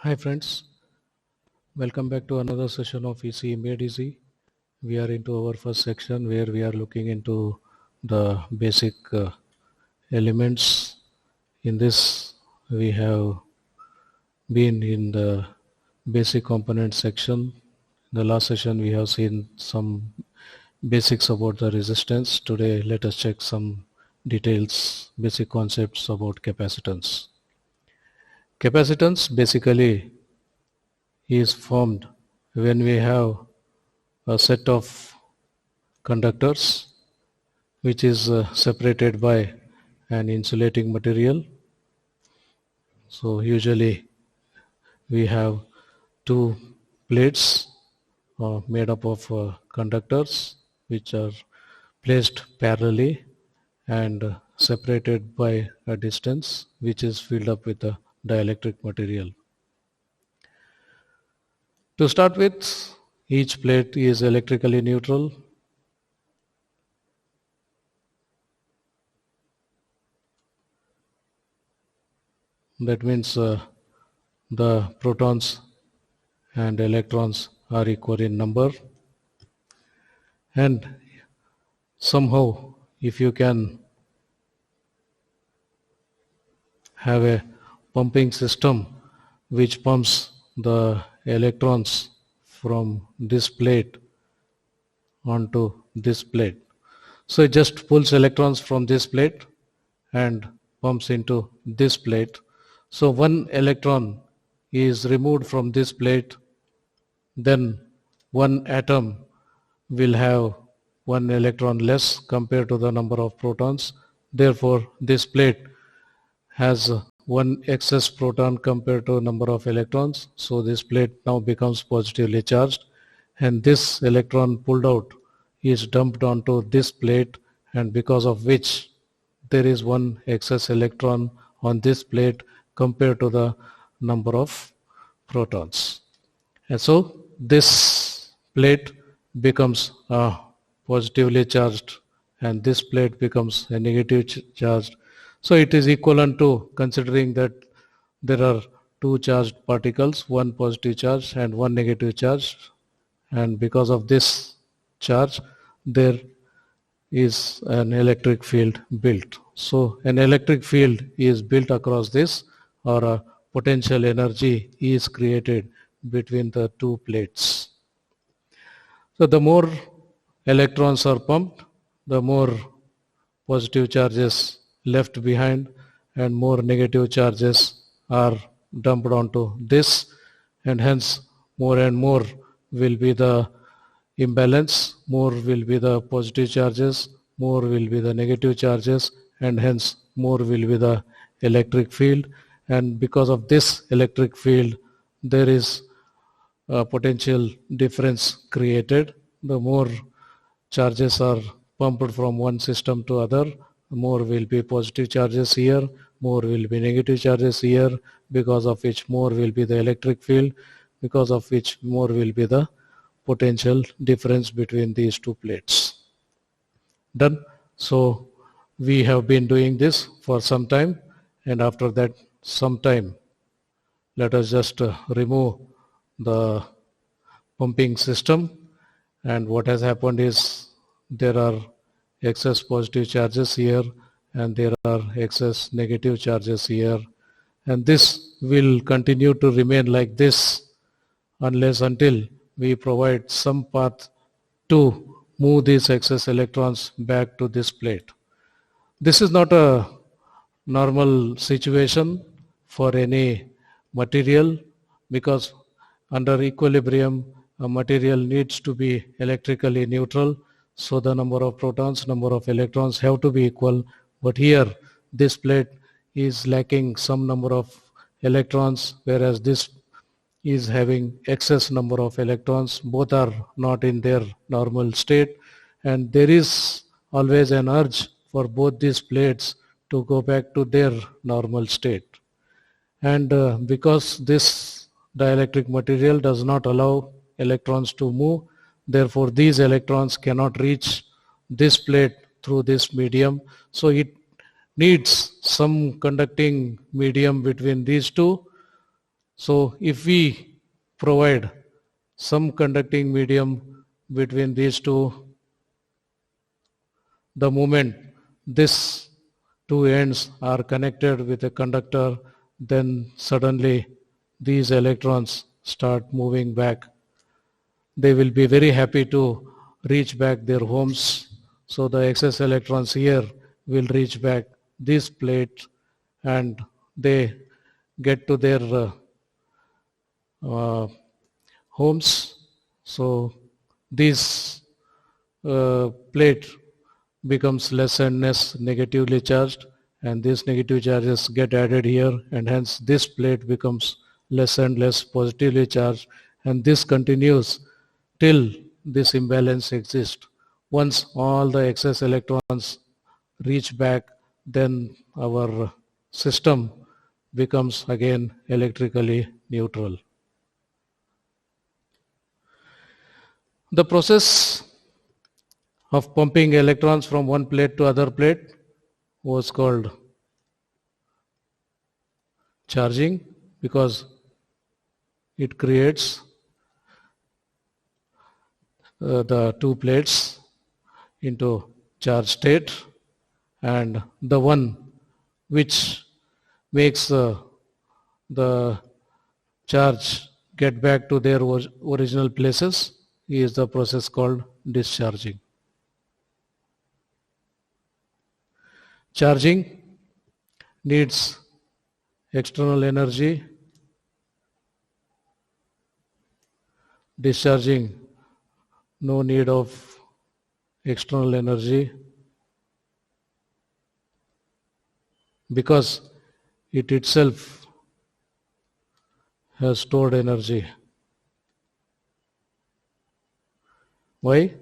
Hi friends, welcome back to another session of EC Made Easy. We are into our first section where we are looking into the basic elements. In this we have been in the basic component section. In the last session we have seen some basics about the resistance. Today let us check some details, basic concepts about capacitance. Capacitance basically is formed when we have a set of conductors which is separated by an insulating material. So usually we have two plates made up of conductors which are placed parallelly and separated by a distance which is filled up with a dielectric material. To start with, each plate is electrically neutral. That means the protons and electrons are equal in number, and somehow if you can have a pumping system which pumps the electrons from this plate onto this plate, so it just pulls electrons from this plate and pumps into this plate. So one electron is removed from this plate, then one atom will have one electron less compared to the number of protons. Therefore, this plate has one excess proton compared to number of electrons. So this plate now becomes positively charged, and this electron pulled out is dumped onto this plate, and because of which there is one excess electron on this plate compared to the number of protons. And so this plate becomes positively charged and this plate becomes a negative charged. So it is equivalent to considering that there are two charged particles, one positive charge and one negative charge, and because of this charge there is an electric field built. So an electric field is built across this, or a potential energy is created between the two plates. So the more electrons are pumped, the more positive charges left behind and more negative charges are dumped onto this, and hence more and more will be the imbalance, more will be the positive charges, more will be the negative charges, and hence more will be the electric field. And because of this electric field there is a potential difference created. The more charges are pumped from one system to other, more will be positive charges here, more will be negative charges here, because of which more will be the electric field, because of which more will be the potential difference between these two plates. Done. So we have been doing this for some time, and after that some time let us just remove the pumping system, and what has happened is there are excess positive charges here and there are excess negative charges here, and this will continue to remain like this unless until we provide some path to move these excess electrons back to this plate. This is not a normal situation for any material, because under equilibrium a material needs to be electrically neutral, so the number of protons, number of electrons have to be equal. But here this plate is lacking some number of electrons, whereas this is having excess number of electrons. Both are not in their normal state, and there is always an urge for both these plates to go back to their normal state. And because this dielectric material does not allow electrons to move, therefore these electrons cannot reach this plate through this medium. So it needs some conducting medium between these two, So if we provide some conducting medium between these two, the moment these two ends are connected with a conductor, then suddenly these electrons start moving back. They will be very happy to reach back their homes. So the excess electrons here will reach back this plate and they get to their uh, homes. So this plate becomes less and less negatively charged, and these negative charges get added here, and hence this plate becomes less and less positively charged, and this continues till this imbalance exists. Once all the excess electrons reach back, then our system becomes again electrically neutral. The process of pumping electrons from one plate to other plate was called charging, because it creates the two plates into charge state, and the one which makes the charge get back to their original places is the process called discharging. Charging needs external energy. Discharging, no need of external energy, because it itself has stored energy. Why?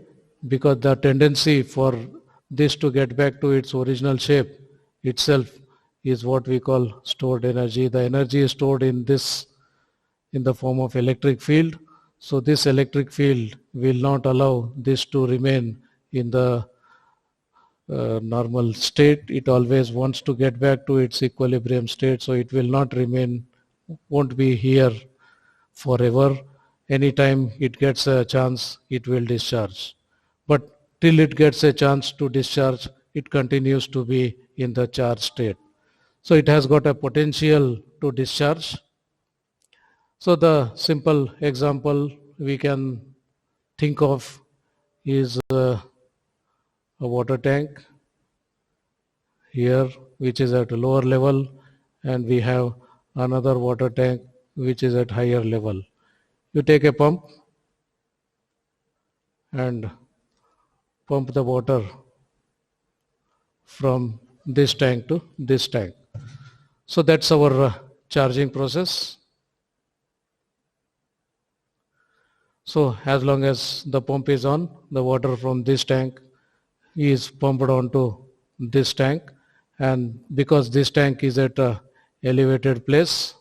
Because the tendency for this to get back to its original shape itself is what we call stored energy. The energy is stored in this, in the form of electric field. So this electric field will not allow this to remain in the normal state. It always wants to get back to its equilibrium state, so it will not remain, won't be here forever. Anytime it gets a chance, it will discharge. But till it gets a chance to discharge, it continues to be in the charge state. So it has got a potential to discharge. So the simple example we can think of is a water tank here, which is at a lower level, and we have another water tank which is at higher level. You take a pump and pump the water from this tank to this tank. So that's our charging process. So as long as the pump is on, the water from this tank is pumped onto this tank, and because this tank is at a elevated place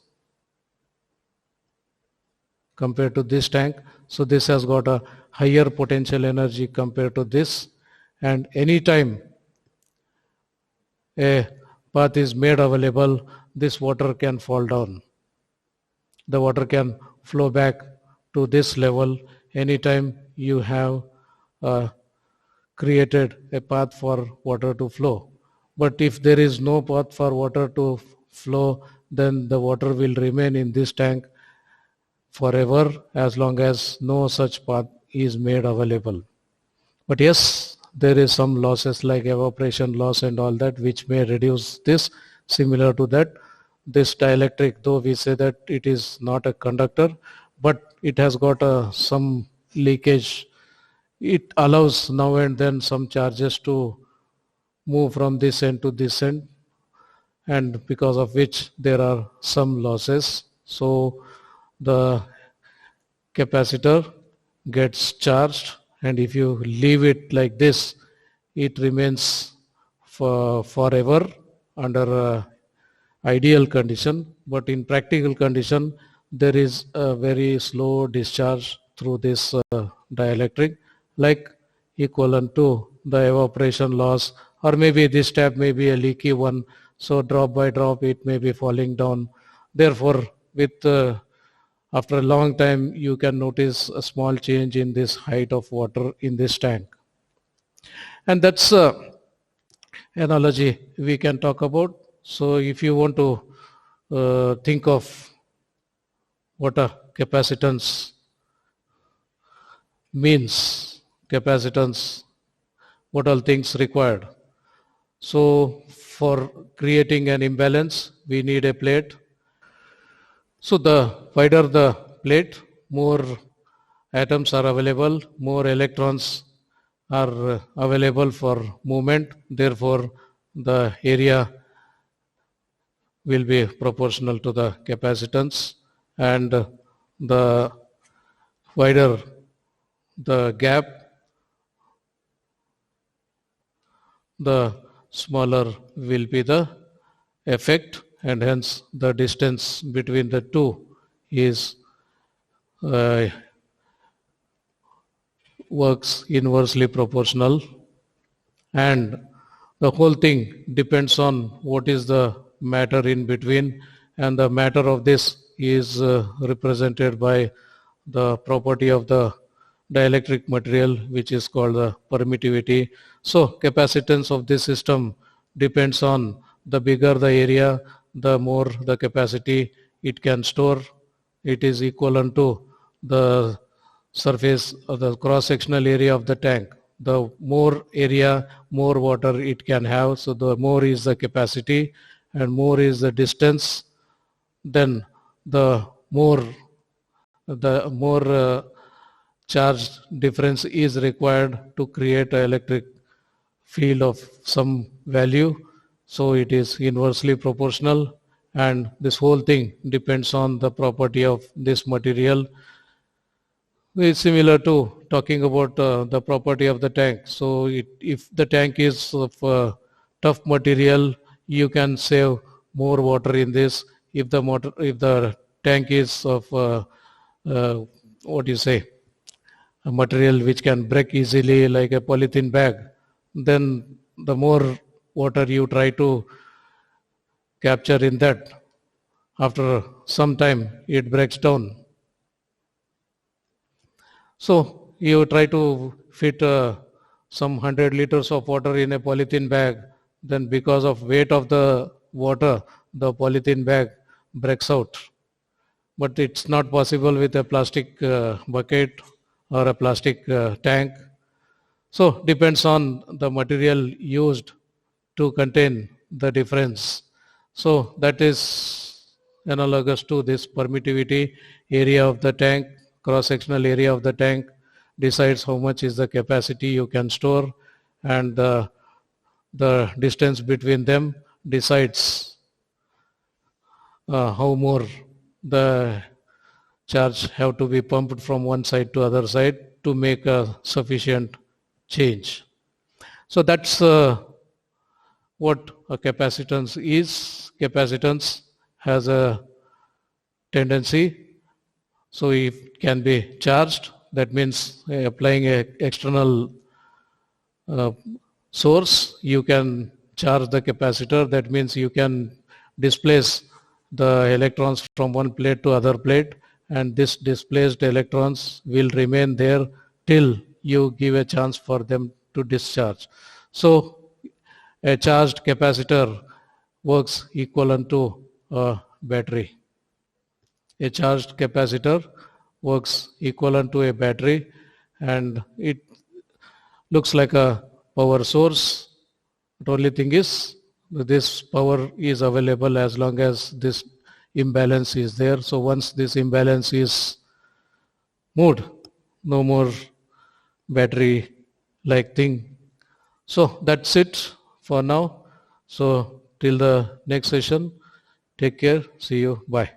compared to this tank, so this has got a higher potential energy compared to this, and anytime a path is made available, this water can fall down. The water can flow back to this level anytime you have created a path for water to flow. But if there is no path for water to flow, then the water will remain in this tank forever as long as no such path is made available. But yes, there is some losses like evaporation loss and all that, which may reduce this. Similar to that, this dielectric, though we say that it is not a conductor, but it has got some leakage. It allows now and then some charges to move from this end to this end, and because of which there are some losses. So the capacitor gets charged, and if you leave it like this, it remains for forever under ideal condition. But in practical condition, there is a very slow discharge through this dielectric, like equivalent to the evaporation loss, or maybe this tap may be a leaky one, so drop by drop it may be falling down. Therefore with after a long time you can notice a small change in this height of water in this tank. And that's analogy we can talk about. So if you want to think of what a capacitance means, capacitance, what all things required. So for creating an imbalance, we need a plate. So the wider the plate, more atoms are available, more electrons are available for movement. Therefore, the area will be proportional to the capacitance, and the wider the gap, the smaller will be the effect, and hence the distance between the two is uh, works inversely proportional, and the whole thing depends on what is the matter in between, and the matter of this is represented by the property of the dielectric material, which is called the permittivity. So capacitance of this system depends on the bigger the area, the more the capacity it can store. It is equivalent to the surface of the cross-sectional area of the tank. The more area, more water it can have. So the more is the capacity and more is the distance, then the more charge difference is required to create an electric field of some value. So it is inversely proportional, and this whole thing depends on the property of this material. It's similar to talking about the property of the tank. So if the tank is of tough material, you can save more water in this. If the tank is of what do you say, a material which can break easily like a polythene bag, then the more water you try to capture in that, after some time it breaks down. So you try to fit some 100 liters of water in a polythene bag, then because of weight of the water, the polythene bag breaks out. But it's not possible with a plastic bucket or a plastic tank. So depends on the material used to contain the difference. So that is analogous to this permittivity. Area of the tank, cross-sectional area of the tank decides how much is the capacity you can store, and the distance between them decides how more the charge have to be pumped from one side to other side to make a sufficient change. So that's what a capacitance is. Capacitance has a tendency, so it can be charged. That means applying a external uh, source, you can charge the capacitor. That means you can displace the electrons from one plate to other plate, and this displaced electrons will remain there till you give a chance for them to discharge. So a charged capacitor works equivalent to a battery. A charged capacitor works equivalent to a battery, and it looks like a power source. The only thing is this power is available as long as this imbalance is there. So once this imbalance is moved, no more battery like thing. So that's it for now. So till the next session, take care. See you. Bye.